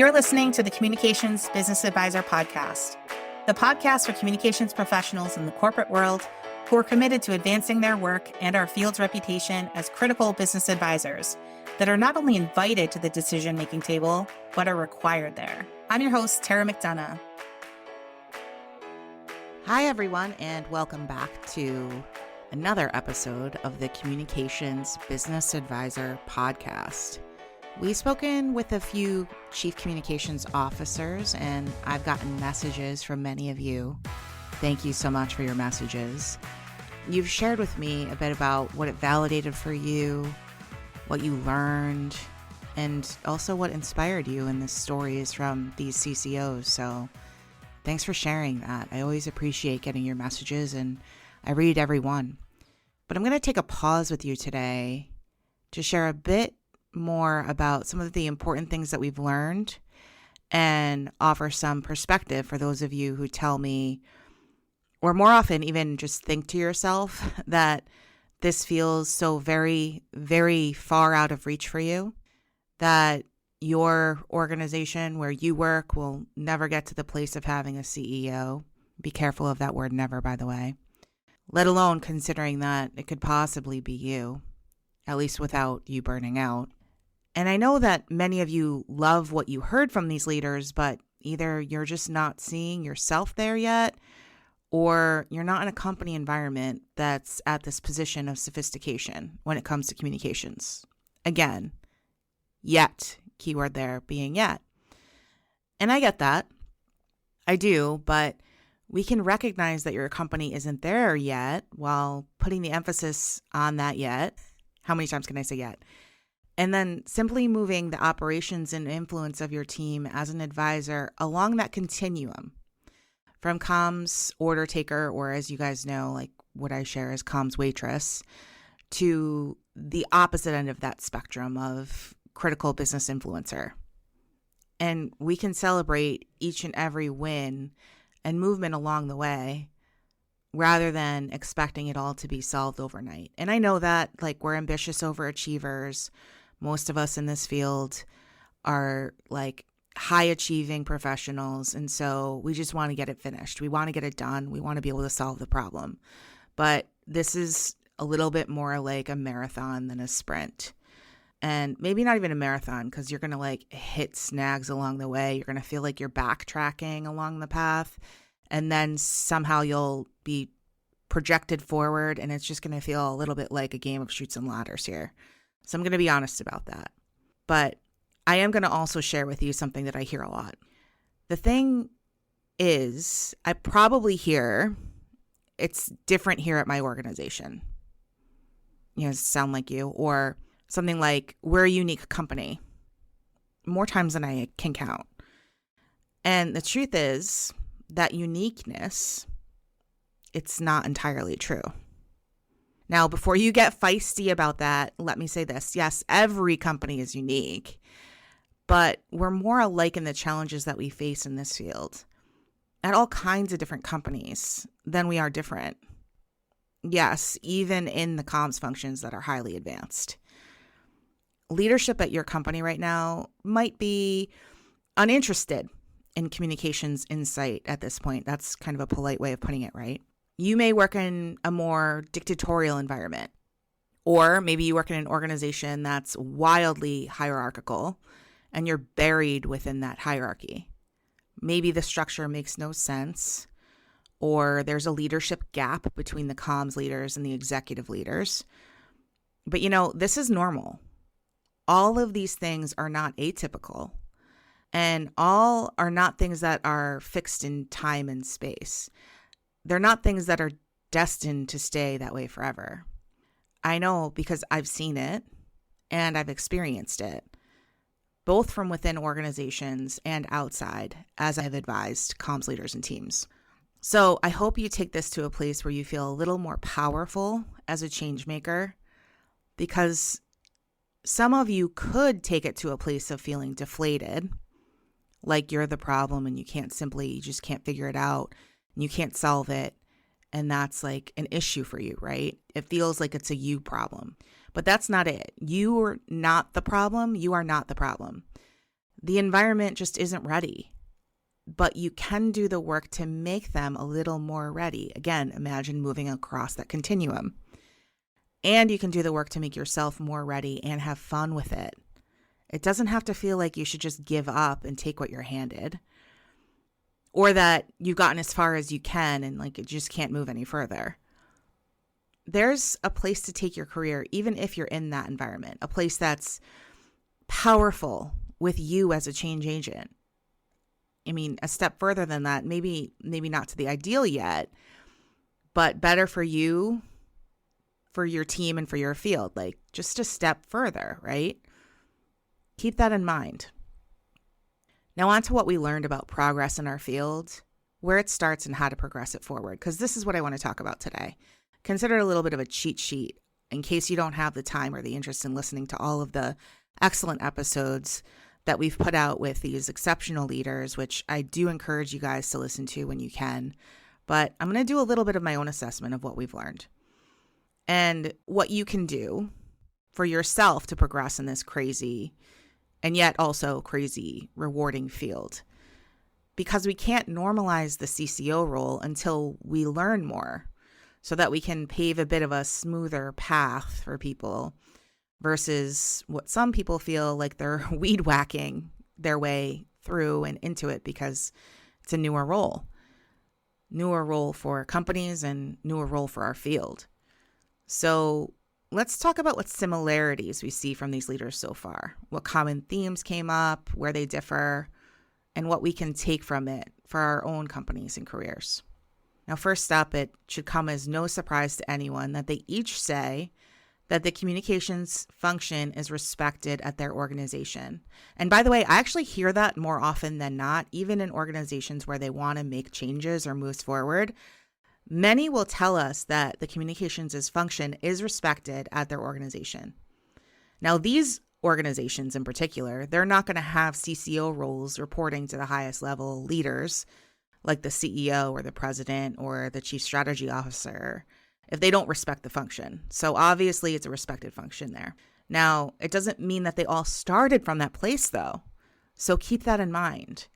You're listening to the Communications Business Advisor podcast, the podcast for communications professionals in the corporate world who are committed to advancing their work and our field's reputation as critical business advisors that are not only invited to the decision-making table, but are required there. I'm your host, Tara McDonagh. Hi, everyone, and welcome back to another episode of the Communications Business Advisor podcast. We've spoken with a few chief communications officers, and I've gotten messages from many of you. Thank you so much for your messages. You've shared with me a bit about what it validated for you, what you learned, and also what inspired you in the stories from these CCOs. So thanks for sharing that. I always appreciate getting your messages, and I read every one. But I'm going to take a pause with you today to share a bit more about some of the important things that we've learned and offer some perspective for those of you who tell me, or more often even just think to yourself, that this feels so very, very far out of reach for you, that your organization where you work will never get to the place of having a CEO. Be careful of that word never, by the way. Let alone considering that it could possibly be you, at least without you burning out. And I know that many of you love what you heard from these leaders, but either you're just not seeing yourself there yet, or you're not in a company environment that's at this position of sophistication when it comes to communications. Again, yet, keyword there being yet. And I get that. I do, but we can recognize that your company isn't there yet while putting the emphasis on that yet. How many times can I say yet? And then simply moving the operations and influence of your team as an advisor along that continuum from comms order taker, or as you guys know, like what I share as comms waitress, to the opposite end of that spectrum of critical business influencer. And we can celebrate each and every win and movement along the way rather than expecting it all to be solved overnight. And I know that, like, we're ambitious overachievers. Most of us in this field are like high achieving professionals. And so we just want to get it finished. We want to get it done. We want to be able to solve the problem. But this is a little bit more like a marathon than a sprint. And maybe not even a marathon, because you're going to like hit snags along the way. You're going to feel like you're backtracking along the path. And then somehow you'll be projected forward, and it's just going to feel a little bit like a game of chutes and ladders here. So I'm going to be honest about that. But I am going to also share with you something that I hear a lot. The thing is, I probably hear it's different here at my organization. You know, sound like you, or something like, we're a unique company, more times than I can count. And the truth is that uniqueness, it's not entirely true. Now, before you get feisty about that, let me say this. Yes, every company is unique, but we're more alike in the challenges that we face in this field at all kinds of different companies than we are different. Yes, even in the comms functions that are highly advanced. Leadership at your company right now might be uninterested in communications insight at this point. That's kind of a polite way of putting it, right? You may work in a more dictatorial environment, or maybe you work in an organization that's wildly hierarchical and you're buried within that hierarchy. Maybe the structure makes no sense, or there's a leadership gap between the comms leaders and the executive leaders. But you know, this is normal. All of these things are not atypical, and all are not things that are fixed in time and space. They're not things that are destined to stay that way forever. I know because I've seen it and I've experienced it, both from within organizations and outside, as I've advised comms leaders and teams. So I hope you take this to a place where you feel a little more powerful as a change maker, because some of you could take it to a place of feeling deflated, like you're the problem and you just can't figure it out. You can't solve it, and that's like an issue for you, right? It feels like it's a you problem, but that's not it. You are not the problem. You are not the problem. The environment just isn't ready, but you can do the work to make them a little more ready. Again, imagine moving across that continuum. And you can do the work to make yourself more ready and have fun with it. It doesn't have to feel like you should just give up and take what you're handed, or that you've gotten as far as you can and like you just can't move any further. There's a place to take your career, even if you're in that environment, a place that's powerful with you as a change agent. I mean, a step further than that, maybe not to the ideal yet, but better for you, for your team, and for your field, like just a step further, right? Keep that in mind. Now on to what we learned about progress in our field, where it starts and how to progress it forward, because this is what I want to talk about today. Consider it a little bit of a cheat sheet in case you don't have the time or the interest in listening to all of the excellent episodes that we've put out with these exceptional leaders, which I do encourage you guys to listen to when you can. But I'm going to do a little bit of my own assessment of what we've learned and what you can do for yourself to progress in this crazy and yet also crazy rewarding field. Because we can't normalize the CCO role until we learn more so that we can pave a bit of a smoother path for people versus what some people feel like they're weed whacking their way through and into it because it's a newer role for companies and newer role for our field. So let's talk about what similarities we see from these leaders so far, what common themes came up, where they differ, and what we can take from it for our own companies and careers. Now, first up, it should come as no surprise to anyone that they each say that the communications function is respected at their organization. And by the way, I actually hear that more often than not, even in organizations where they want to make changes or moves forward. Many will tell us that the communications function is respected at their organization. Now, these organizations in particular, they're not going to have CCO roles reporting to the highest level leaders like the CEO or the president or the chief strategy officer if they don't respect the function. So obviously it's a respected function there. Now, it doesn't mean that they all started from that place though. So keep that in mind.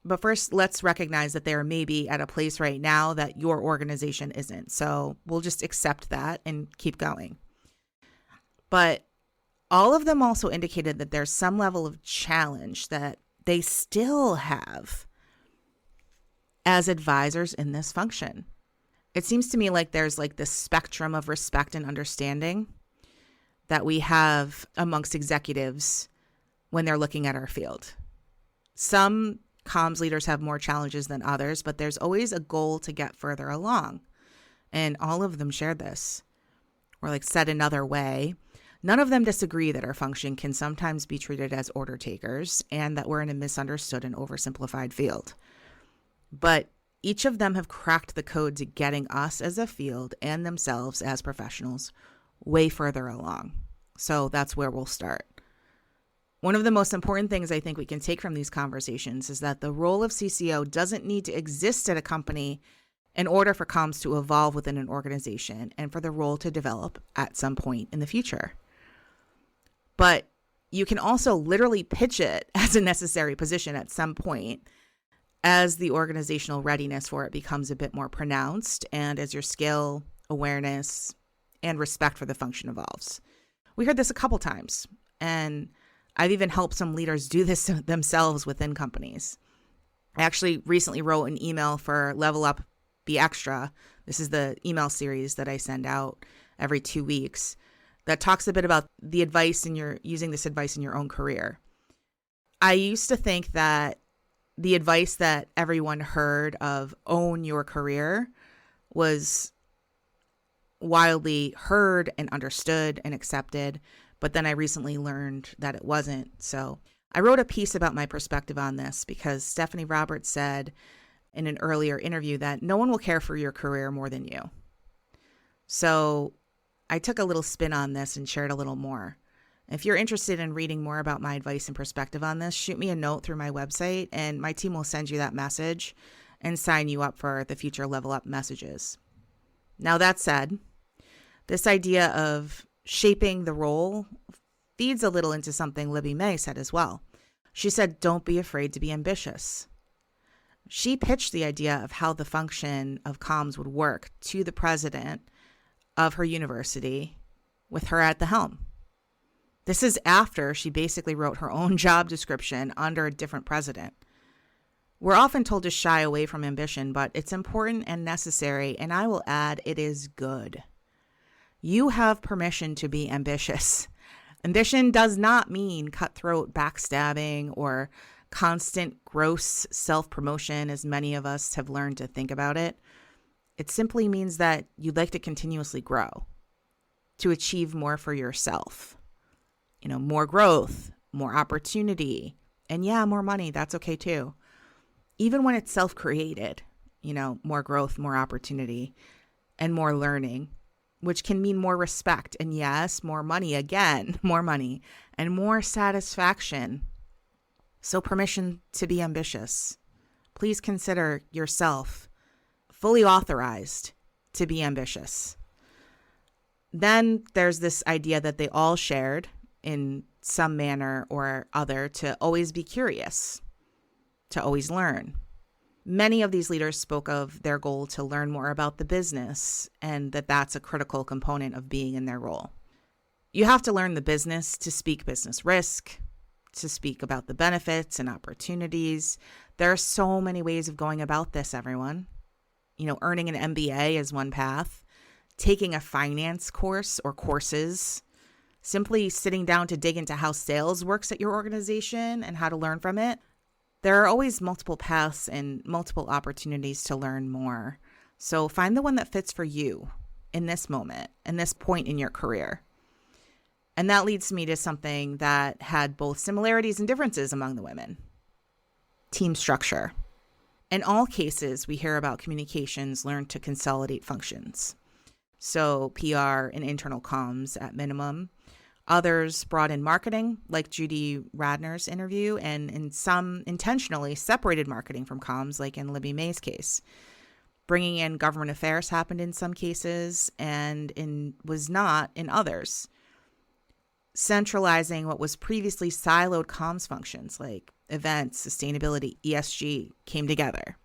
But first, let's recognize that they're maybe at a place right now that your organization isn't. So we'll just accept that and keep going. But all of them also indicated that there's some level of challenge that they still have as advisors in this function. It seems to me like there's like this spectrum of respect and understanding that we have amongst executives when they're looking at our field. Some comms leaders have more challenges than others, but there's always a goal to get further along. And all of them share this. Or like said another way, none of them disagree that our function can sometimes be treated as order takers and that we're in a misunderstood and oversimplified field. But each of them have cracked the code to getting us as a field and themselves as professionals way further along. So that's where we'll start. One of the most important things I think we can take from these conversations is that the role of CCO doesn't need to exist at a company in order for comms to evolve within an organization and for the role to develop at some point in the future. But you can also literally pitch it as a necessary position at some point as the organizational readiness for it becomes a bit more pronounced and as your skill, awareness, and respect for the function evolves. We heard this a couple times, and I've even helped some leaders do this themselves within companies. I actually recently wrote an email for Level Up, Be Extra. This is the email series that I send out every 2 weeks that talks a bit about the advice in using this advice in your own career. I used to think that the advice that everyone heard of own your career was wildly heard and understood and accepted, but then I recently learned that it wasn't. So I wrote a piece about my perspective on this because Stephanie Roberts said in an earlier interview that no one will care for your career more than you. So I took a little spin on this and shared a little more. If you're interested in reading more about my advice and perspective on this, shoot me a note through my website and my team will send you that message and sign you up for the future Level Up messages. Now that said, this idea of shaping the role feeds a little into something Libby May said as well. She said, don't be afraid to be ambitious. She pitched the idea of how the function of comms would work to the president of her university with her at the helm. This is after she basically wrote her own job description under a different president. We're often told to shy away from ambition, but it's important and necessary, and I will add, it is good. You have permission to be ambitious. Ambition does not mean cutthroat backstabbing or constant gross self-promotion, as many of us have learned to think about it. It simply means that you'd like to continuously grow, to achieve more for yourself. More growth, more opportunity, and more money. That's okay too. Even when it's self-created, more growth, more opportunity, and more learning, which can mean more respect. And yes, more money again, more money and more satisfaction. So permission to be ambitious. Please consider yourself fully authorized to be ambitious. Then there's this idea that they all shared in some manner or other to always be curious, to always learn. Many of these leaders spoke of their goal to learn more about the business and that that's a critical component of being in their role. You have to learn the business to speak business risk, to speak about the benefits and opportunities. There are so many ways of going about this, everyone. Earning an MBA is one path, taking a finance course or courses, simply sitting down to dig into how sales works at your organization and how to learn from it. There are always multiple paths and multiple opportunities to learn more. So find the one that fits for you in this moment, in this point in your career. And that leads me to something that had both similarities and differences among the women. Team structure. In all cases, we hear about communications learn to consolidate functions. So PR and internal comms at minimum. Others brought in marketing, like Judy Rader's interview, and in some intentionally separated marketing from comms, like in Libby May's case. Bringing in government affairs happened in some cases and was not in others. Centralizing what was previously siloed comms functions like events, sustainability, ESG came together.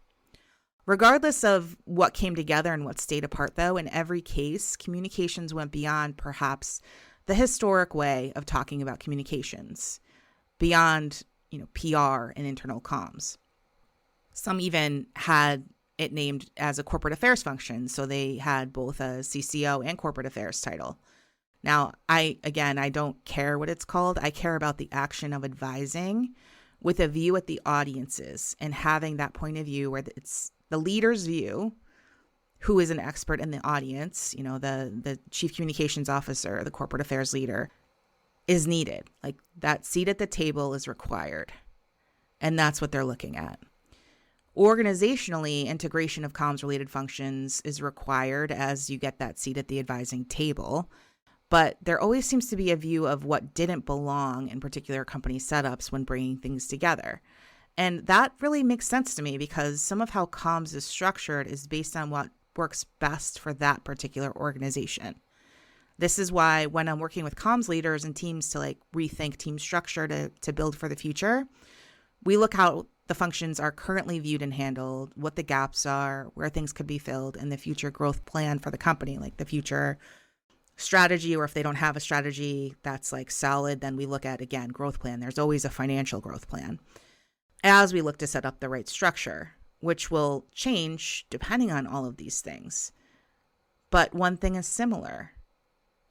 Regardless of what came together and what stayed apart, though, in every case, communications went beyond perhaps the historic way of talking about communications, beyond, PR and internal comms. Some even had it named as a corporate affairs function, so they had both a CCO and corporate affairs title. Now, I don't care what it's called. I care about the action of advising with a view at the audiences and having that point of view where it's the leader's view, who is an expert in the audience, the chief communications officer, the corporate affairs leader, is needed. Like that seat at the table is required. And that's what they're looking at. Organizationally, integration of comms related functions is required as you get that seat at the advising table. But there always seems to be a view of what didn't belong in particular company setups when bringing things together. And that really makes sense to me because some of how comms is structured is based on what works best for that particular organization. This is why when I'm working with comms leaders and teams to rethink team structure to build for the future, we look how the functions are currently viewed and handled, what the gaps are, where things could be filled, and the future growth plan for the company, like the future strategy, or if they don't have a strategy that's solid, then we look at, again, growth plan. There's always a financial growth plan as we look to set up the right structure, which will change depending on all of these things. But one thing is similar.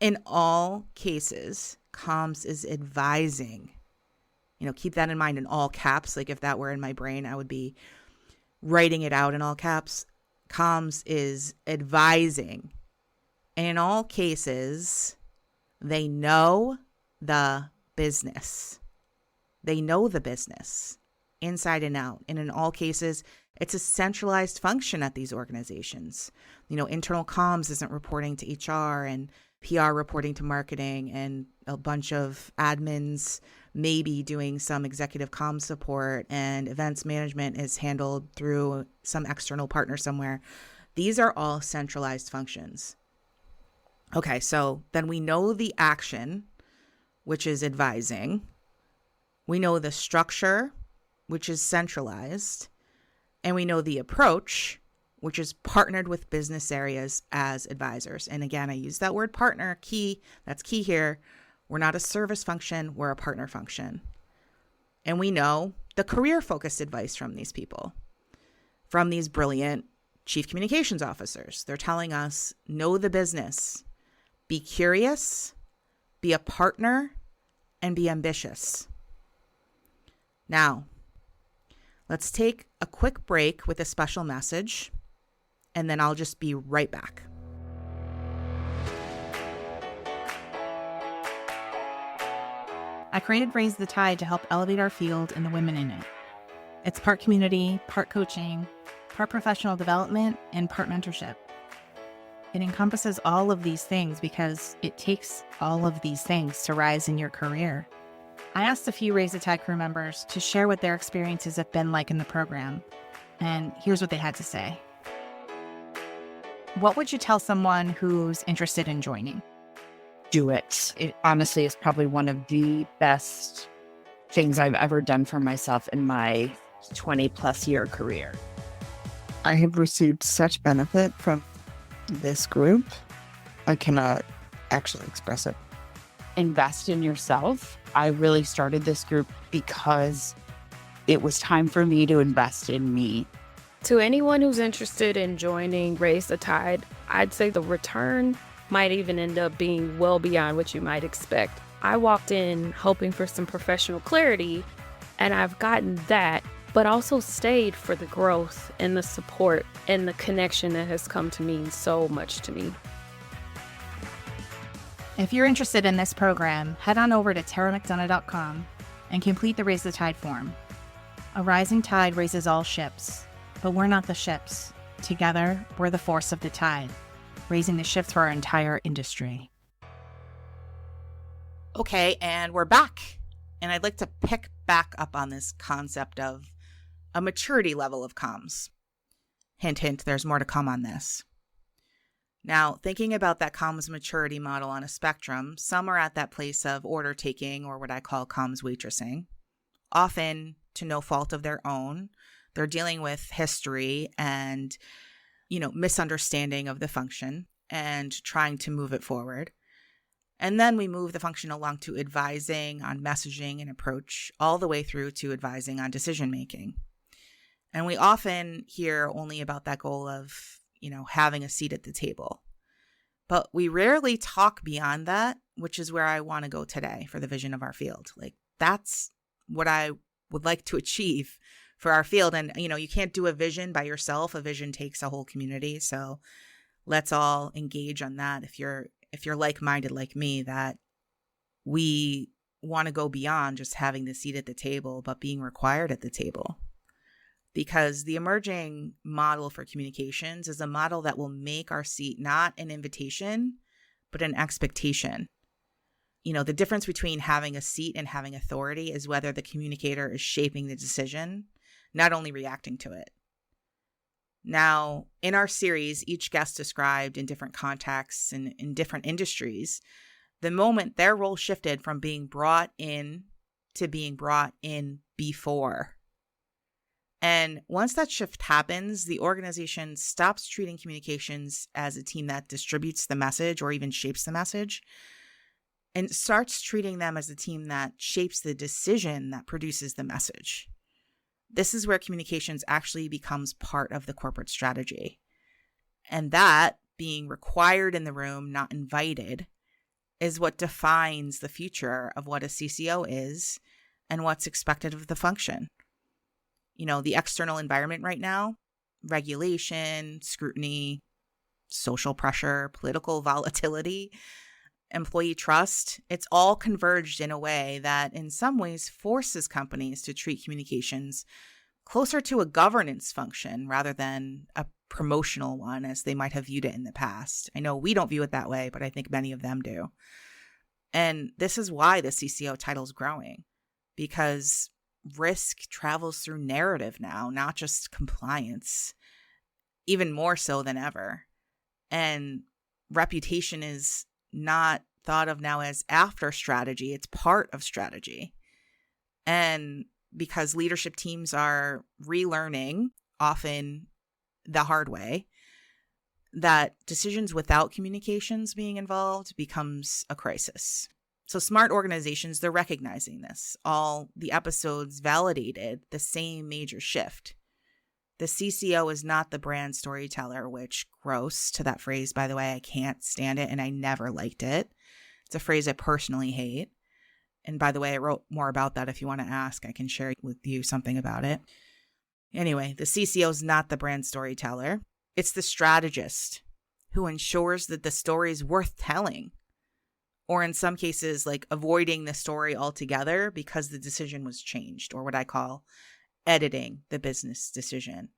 In all cases, comms is advising. Keep that in mind in all caps. If that were in my brain, I would be writing it out in all caps. Comms is advising. And in all cases, they know the business. They know the business inside and out. And in all cases, it's a centralized function at these organizations. Internal comms isn't reporting to HR and PR reporting to marketing, and a bunch of admins maybe doing some executive comms support, and events management is handled through some external partner somewhere. These are all centralized functions. Okay, so then we know the action, which is advising. We know the structure, which is centralized, and we know the approach, which is partnered with business areas as advisors. And again, I use that word partner, key. That's key here. We're not a service function, we're a partner function. And we know the career-focused advice from these people, from these brilliant chief communications officers. They're telling us, know the business, be curious, be a partner, and be ambitious. Now, let's take a quick break with a special message, and then I'll just be right back. I created Raise the Tide to help elevate our field and the women in it. It's part community, part coaching, part professional development, and part mentorship. It encompasses all of these things because it takes all of these things to rise in your career. I asked a few Raise the Tide crew members to share what their experiences have been like in the program, and here's what they had to say. What would you tell someone who's interested in joining? Do it. It honestly is probably one of the best things I've ever done for myself in my 20 plus year career. I have received such benefit from this group. I cannot actually express it. Invest in yourself. I really started this group because it was time for me to invest in me. To anyone who's interested in joining Raise the Tide, I'd say the return might even end up being well beyond what you might expect. I walked in hoping for some professional clarity, and I've gotten that, but also stayed for the growth and the support and the connection that has come to mean so much to me. If you're interested in this program, head on over to taramcdonagh.com and complete the Raise the Tide form. A rising tide raises all ships, but we're not the ships. Together, we're the force of the tide, raising the ships for our entire industry. Okay, and we're back. And I'd like to pick back up on this concept of a maturity level of comms. Hint, hint, there's more to come on this. Now, thinking about that comms maturity model on a spectrum, some are at that place of order taking, or what I call comms waitressing, often to no fault of their own. They're dealing with history and, misunderstanding of the function and trying to move it forward. And then we move the function along to advising on messaging and approach, all the way through to advising on decision making. And we often hear only about that goal of, having a seat at the table. But we rarely talk beyond that, which is where I want to go today for the vision of our field. Like, that's what I would like to achieve for our field. And, you can't do a vision by yourself. A vision takes a whole community. So let's all engage on that. If you're like-minded like me, that we want to go beyond just having the seat at the table, but being required at the table. Because the emerging model for communications is a model that will make our seat not an invitation, but an expectation. The difference between having a seat and having authority is whether the communicator is shaping the decision, not only reacting to it. Now, in our series, each guest described in different contexts and in different industries, the moment their role shifted from being brought in to being brought in before. And once that shift happens, the organization stops treating communications as a team that distributes the message or even shapes the message, and starts treating them as a team that shapes the decision that produces the message. This is where communications actually becomes part of the corporate strategy. And that, being required in the room, not invited, is what defines the future of what a CCO is and what's expected of the function. The external environment right now, regulation, scrutiny, social pressure, political volatility, employee trust, it's all converged in a way that in some ways forces companies to treat communications closer to a governance function rather than a promotional one as they might have viewed it in the past. I know we don't view it that way, but I think many of them do. And this is why the CCO title is growing, because risk travels through narrative now, not just compliance, even more so than ever. And reputation is not thought of now as after strategy, it's part of strategy. And because leadership teams are relearning, often the hard way, that decisions without communications being involved becomes a crisis. So smart organizations, they're recognizing this. All the episodes validated the same major shift. The CCO is not the brand storyteller, which, gross to that phrase, by the way. I can't stand it and I never liked it. It's a phrase I personally hate. And by the way, I wrote more about that. If you want to ask, I can share with you something about it. Anyway, the CCO is not the brand storyteller. It's the strategist who ensures that the story is worth telling. Or in some cases, like avoiding the story altogether because the decision was changed, or what I call editing the business decision.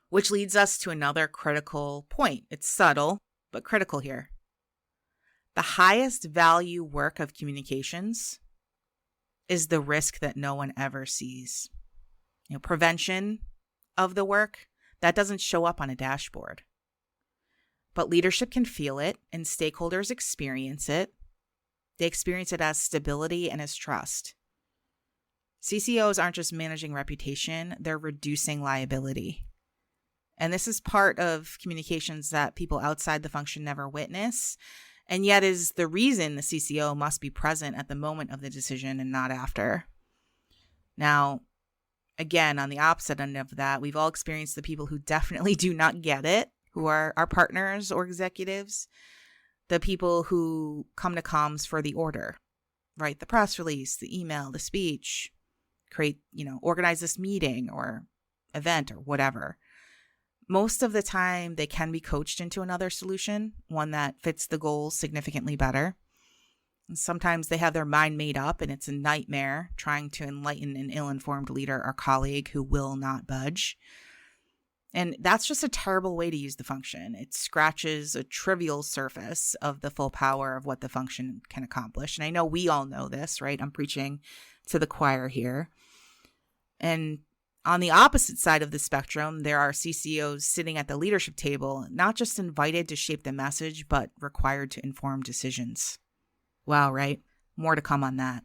Which leads us to another critical point. It's subtle, but critical here. The highest value work of communications is the risk that no one ever sees. Prevention of the work, that doesn't show up on a dashboard. But leadership can feel it and stakeholders experience it. They experience it as stability and as trust. CCOs aren't just managing reputation, they're reducing liability. And this is part of communications that people outside the function never witness, and yet is the reason the CCO must be present at the moment of the decision and not after. Now, again, on the opposite end of that, we've all experienced the people who definitely do not get it, who are our partners or executives, the people who come to comms for the order, right? The press release, the email, the speech, organize this meeting or event or whatever. Most of the time, they can be coached into another solution, one that fits the goals significantly better. And sometimes they have their mind made up and it's a nightmare trying to enlighten an ill-informed leader or colleague who will not budge. And that's just a terrible way to use the function. It scratches a trivial surface of the full power of what the function can accomplish. And I know we all know this, right? I'm preaching to the choir here. And on the opposite side of the spectrum, there are CCOs sitting at the leadership table, not just invited to shape the message, but required to inform decisions. Wow, right? More to come on that.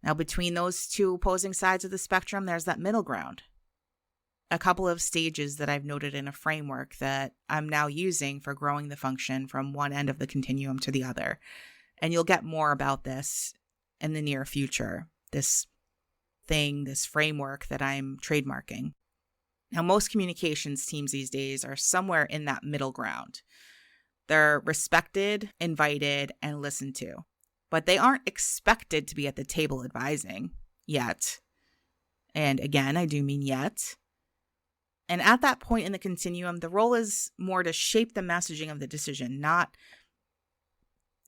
Now, between those two opposing sides of the spectrum, there's that middle ground. A couple of stages that I've noted in a framework that I'm now using for growing the function from one end of the continuum to the other. And you'll get more about this in the near future, this framework that I'm trademarking. Now, most communications teams these days are somewhere in that middle ground. They're respected, invited, and listened to. But they aren't expected to be at the table advising yet. And again, I do mean yet. And at that point in the continuum, the role is more to shape the messaging of the decision, not,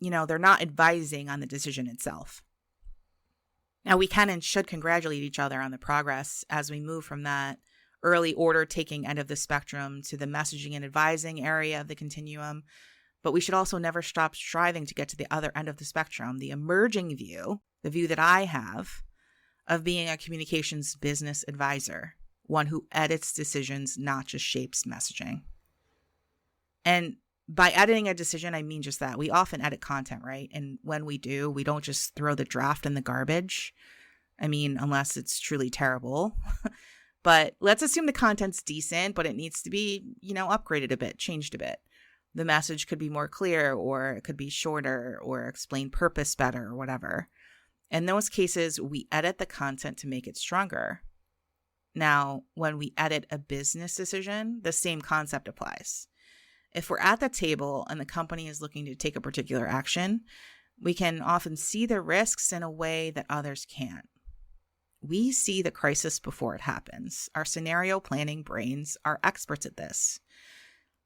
they're not advising on the decision itself. Now, we can and should congratulate each other on the progress as we move from that early order taking end of the spectrum to the messaging and advising area of the continuum. But we should also never stop striving to get to the other end of the spectrum, the emerging view, the view that I have of being a communications business advisor, one who edits decisions, not just shapes messaging. And by editing a decision, I mean just that. We often edit content, right? And when we do, we don't just throw the draft in the garbage. I mean, unless it's truly terrible. But let's assume the content's decent, but it needs to be, upgraded a bit, changed a bit. The message could be more clear, or it could be shorter, or explain purpose better, or whatever. In those cases, we edit the content to make it stronger. Now, when we edit a business decision, the same concept applies. If we're at the table and the company is looking to take a particular action, we can often see the risks in a way that others can't. We see the crisis before it happens. Our scenario planning brains are experts at this.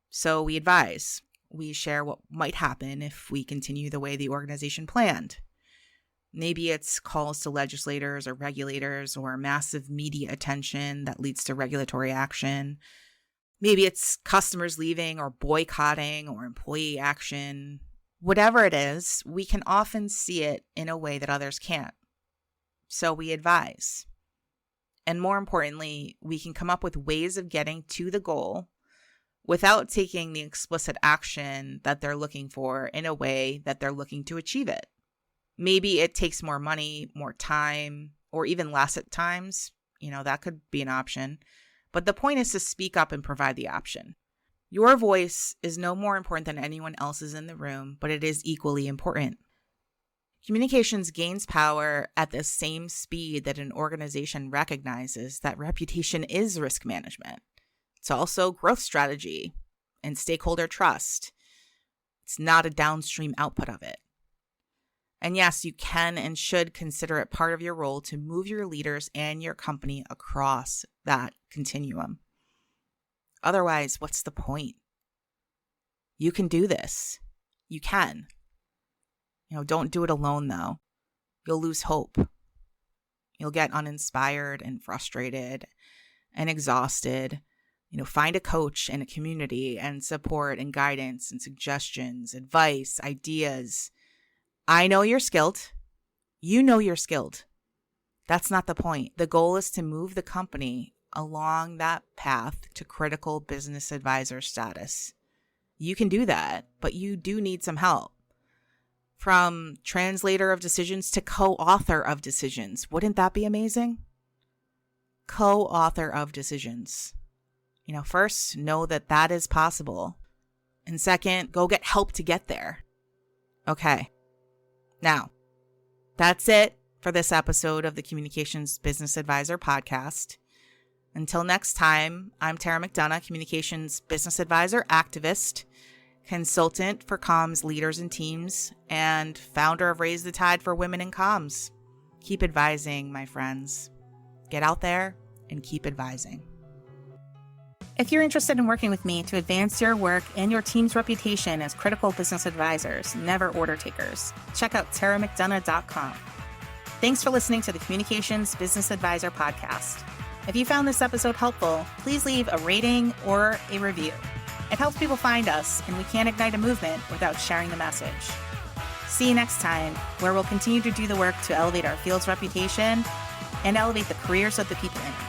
So we advise. We share what might happen if we continue the way the organization planned. Maybe it's calls to legislators or regulators or massive media attention that leads to regulatory action. Maybe it's customers leaving or boycotting or employee action. Whatever it is, we can often see it in a way that others can't. So we advise. And more importantly, we can come up with ways of getting to the goal without taking the explicit action that they're looking for in a way that they're looking to achieve it. Maybe it takes more money, more time, or even less at times. That could be an option. But the point is to speak up and provide the option. Your voice is no more important than anyone else's in the room, but it is equally important. Communications gains power at the same speed that an organization recognizes that reputation is risk management. It's also growth strategy and stakeholder trust. It's not a downstream output of it. And yes, you can and should consider it part of your role to move your leaders and your company across that continuum. Otherwise, what's the point? You can do this. You can. Don't do it alone, though. You'll lose hope. You'll get uninspired and frustrated and exhausted. Find a coach and a community and support and guidance and suggestions, advice, ideas. I know you're skilled. You know you're skilled. That's not the point. The goal is to move the company along that path to critical business advisor status. You can do that, but you do need some help. From translator of decisions to co-author of decisions. Wouldn't that be amazing? Co-author of decisions. First, know that that is possible. And second, go get help to get there. Okay. Now, that's it for this episode of the Communications Business Advisor podcast. Until next time, I'm Tara McDonagh, Communications Business Advisor, activist, consultant for comms leaders and teams, and founder of Raise the Tide for Women in Comms. Keep advising, my friends. Get out there and keep advising. If you're interested in working with me to advance your work and your team's reputation as critical business advisors, never order takers, check out taramcdonagh.com. Thanks for listening to the Communications Business Advisor podcast. If you found this episode helpful, please leave a rating or a review. It helps people find us, and we can't ignite a movement without sharing the message. See you next time, where we'll continue to do the work to elevate our field's reputation and elevate the careers of the people in it.